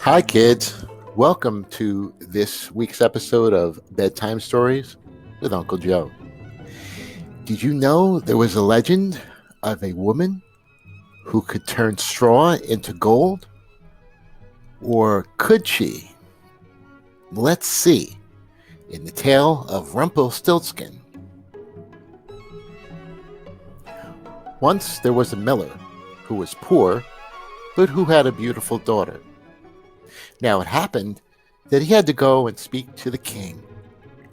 Hi, kids. Welcome to this week's episode of Bedtime Stories with Uncle Joe. Did you know there was a legend of a woman who could turn straw into gold? Or could she? Let's see in the tale of Rumpelstiltskin. Once there was a miller who was poor, but who had a beautiful daughter. Now it happened that he had to go and speak to the king,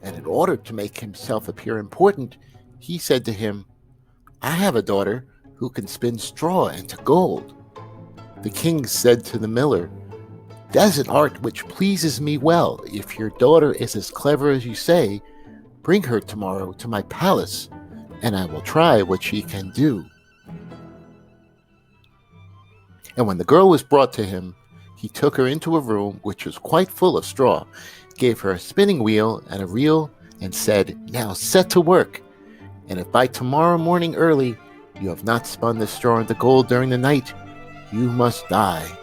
and in order to make himself appear important, he said to him, "I have a daughter who can spin straw into gold." The king said to the miller, "That is an art which pleases me well. If your daughter is as clever as you say, bring her tomorrow to my palace, and I will try what she can do." And when the girl was brought to him, he took her into a room which was quite full of straw, gave her a spinning wheel and a reel, and said, "Now set to work, and if by tomorrow morning early you have not spun the straw into gold during the night, you must die."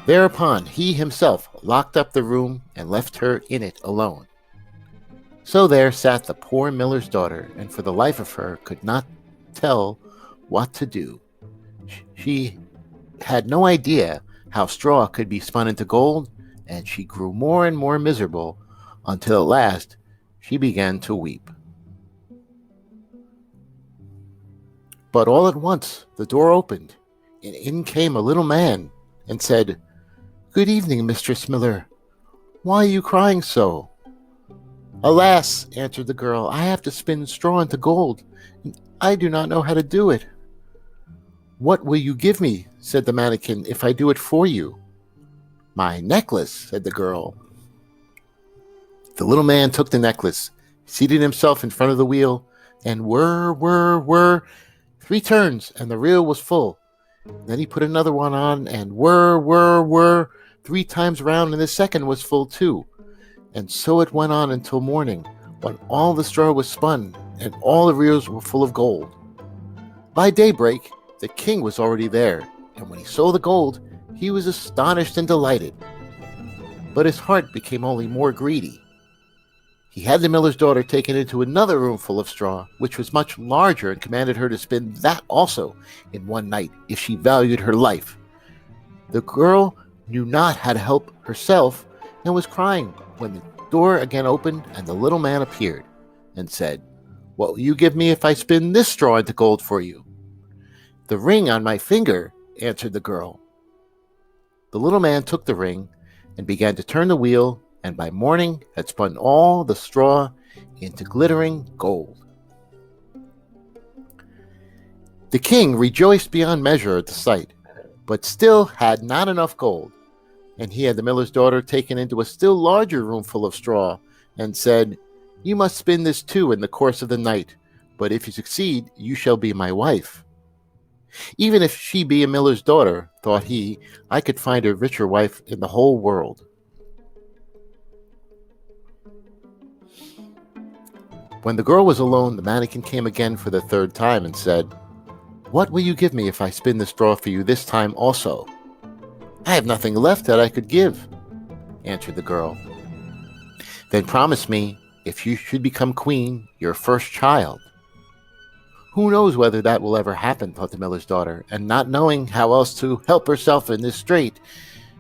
Thereupon he himself locked up the room and left her in it alone. So there sat the poor miller's daughter, and for the life of her could not tell what to do. She had no idea how straw could be spun into gold, and she grew more and more miserable until at last she began to weep. But all at once the door opened, and in came a little man and said, "Good evening, Mistress Miller. Why are you crying so?" "Alas," answered the girl, "I have to spin straw into gold, and I do not know how to do it." "What will you give me," said the mannequin, "if I do it for you?" "My necklace," said the girl. The little man took the necklace, seated himself in front of the wheel, and whir, 3 turns, and the reel was full. Then he put another one on, and whir, 3 times round, and the second was full too. And so it went on until morning, when all the straw was spun, and all the reels were full of gold. By daybreak, the king was already there, and when he saw the gold, he was astonished and delighted. But his heart became only more greedy. He had the miller's daughter taken into another room full of straw, which was much larger, and commanded her to spin that also in one night, if she valued her life. The girl knew not how to help herself, and was crying when the door again opened, and the little man appeared, and said, "What will you give me if I spin this straw into gold for you?" "The ring on my finger," answered the girl. The little man took the ring and began to turn the wheel, and by morning had spun all the straw into glittering gold. The king rejoiced beyond measure at the sight, but still had not enough gold, and he had the miller's daughter taken into a still larger room full of straw, and said, "You must spin this too in the course of the night, but if you succeed, you shall be my wife." "Even if she be a miller's daughter," thought he, "I could find a richer wife in the whole world." When the girl was alone, the mannequin came again for the 3rd time and said, "What will you give me if I spin the straw for you this time also?" "I have nothing left that I could give," answered the girl. "Then promise me, if you should become queen, your first child." "Who knows whether that will ever happen," thought the miller's daughter, and not knowing how else to help herself in this strait,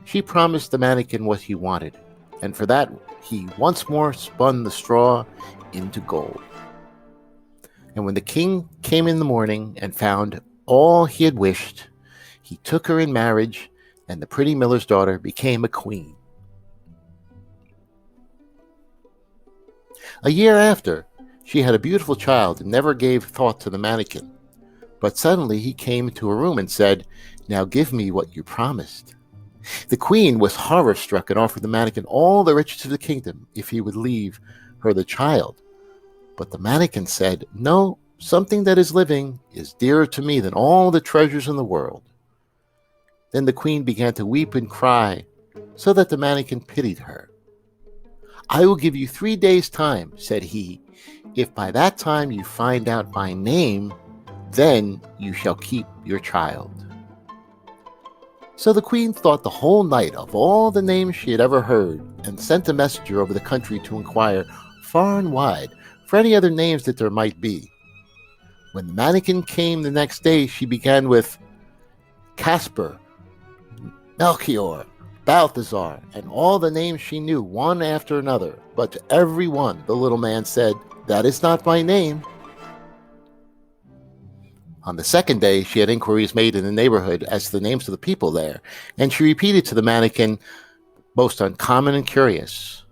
she promised the mannequin what he wanted, and for that he once more spun the straw into gold. And when the king came in the morning and found all he had wished, he took her in marriage, and the pretty miller's daughter became a queen. A year after, she had a beautiful child and never gave thought to the mannequin. But suddenly he came into her room and said, "Now give me what you promised." The queen was horror-struck and offered the mannequin all the riches of the kingdom if he would leave her the child. But the mannequin said, "No, something that is living is dearer to me than all the treasures in the world." Then the queen began to weep and cry, so that the mannequin pitied her. "I will give you 3 days' time," said he. "If by that time you find out my name, then you shall keep your child." So the queen thought the whole night of all the names she had ever heard and sent a messenger over the country to inquire far and wide for any other names that there might be. When the mannequin came the next day, she began with Casper, Melchior, Balthazar, and all the names she knew, one after another. But to every one, the little man said, "That is not my name." On the second day, she had inquiries made in the neighborhood as to the names of the people there, and she repeated to the mannequin, most uncommon and curious,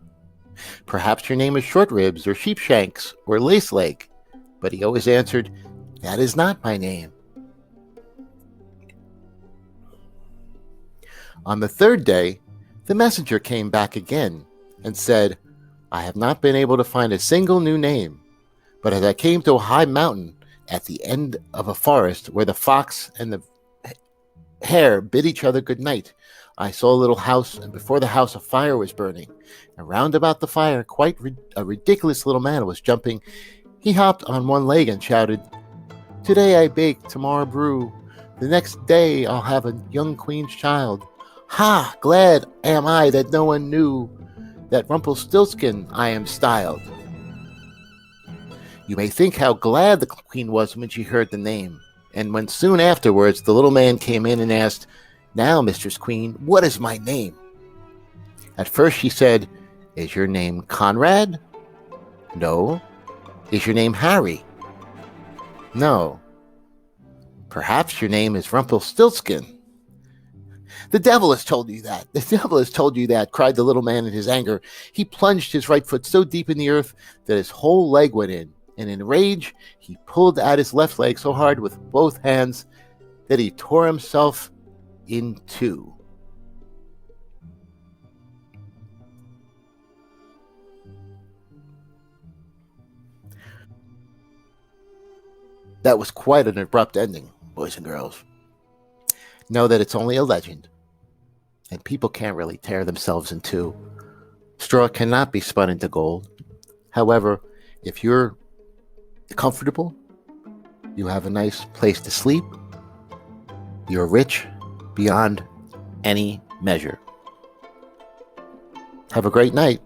"Perhaps your name is Short Ribs, or Sheepshanks, or Lace Leg." But he always answered, "That is not my name." On the third day, the messenger came back again and said, "I have not been able to find a single new name, but as I came to a high mountain at the end of a forest where the fox and the hare bid each other good night, I saw a little house, and before the house a fire was burning, and round about the fire a ridiculous little man was jumping. He hopped on one leg and shouted, 'Today I bake, tomorrow brew, the next day I'll have a young queen's child. Ha! Glad am I that no one knew that Rumpelstiltskin I am styled.'" You may think how glad the queen was when she heard the name, and when soon afterwards the little man came in and asked, "Now, Mistress Queen, what is my name?" At first she said, "Is your name Conrad?" "No." "Is your name Harry?" "No." "Perhaps your name is Rumpelstiltskin." "The devil has told you that! The devil has told you that!" cried the little man in his anger. He plunged his right foot so deep in the earth that his whole leg went in, and in rage he pulled at his left leg so hard with both hands that he tore himself in two. That was quite an abrupt ending, boys and girls. Know that it's only a legend, and people can't really tear themselves in two. Straw cannot be spun into gold. However, if you're comfortable, you have a nice place to sleep, you're rich beyond any measure. Have a great night.